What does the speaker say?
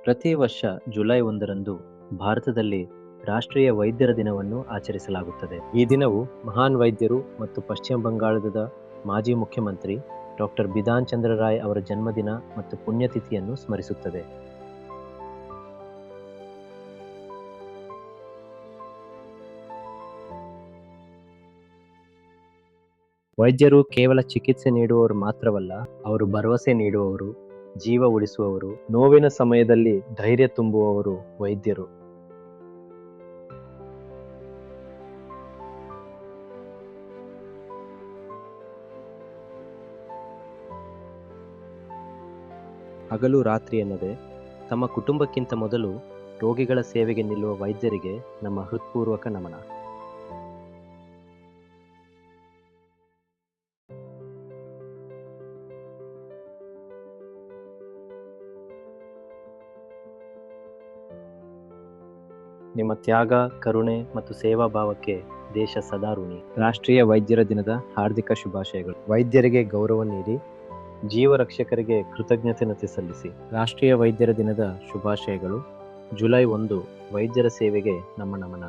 ಪ್ರತಿ ವರ್ಷ ಜುಲೈ 1ರಂದು ಭಾರತದಲ್ಲಿ ರಾಷ್ಟ್ರೀಯ ವೈದ್ಯರ ದಿನವನ್ನು ಆಚರಿಸಲಾಗುತ್ತದೆ. ಈ ದಿನವು ಮಹಾನ್ ವೈದ್ಯರು ಮತ್ತು ಪಶ್ಚಿಮ ಬಂಗಾಳದ ಮಾಜಿ ಮುಖ್ಯಮಂತ್ರಿ ಡಾಕ್ಟರ್ ಬಿಧಾನ್ ಚಂದ್ರ ರಾಯ್ ಅವರ ಜನ್ಮದಿನ ಮತ್ತು ಪುಣ್ಯತಿಥಿಯನ್ನು ಸ್ಮರಿಸುತ್ತದೆ. ವೈದ್ಯರು ಕೇವಲ ಚಿಕಿತ್ಸೆ ನೀಡುವವರು ಮಾತ್ರವಲ್ಲ, ಅವರು ಭರವಸೆ ನೀಡುವವರು, ಜೀವ ಉಳಿಸುವವರು, ನೋವಿನ ಸಮಯದಲ್ಲಿ ಧೈರ್ಯ ತುಂಬುವವರು ವೈದ್ಯರು. ಹಗಲು ರಾತ್ರಿ ಎನ್ನದೆ ತಮ್ಮ ಕುಟುಂಬಕ್ಕಿಂತ ಮೊದಲು ರೋಗಿಗಳ ಸೇವೆಗೆ ನಿಲ್ಲುವ ವೈದ್ಯರಿಗೆ ನಮ್ಮ ಹೃತ್ಪೂರ್ವಕ ನಮನ. ನಿಮ್ಮ ತ್ಯಾಗ, ಕರುಣೆ ಮತ್ತು ಸೇವಾ ಭಾವಕ್ಕೆ ದೇಶ ಸದಾ ಋಣಿ. ರಾಷ್ಟ್ರೀಯ ವೈದ್ಯರ ದಿನದ ಹಾರ್ದಿಕ ಶುಭಾಶಯಗಳು. ವೈದ್ಯರಿಗೆ ಗೌರವ ನೀಡಿ, ಜೀವ ರಕ್ಷಕರಿಗೆ ಕೃತಜ್ಞತೆ ಸಲ್ಲಿಸಿ. ರಾಷ್ಟ್ರೀಯ ವೈದ್ಯರ ದಿನದ ಶುಭಾಶಯಗಳು. ಜುಲೈ 1 ವೈದ್ಯರ ಸೇವೆಗೆ ನಮ್ಮ ನಮನ.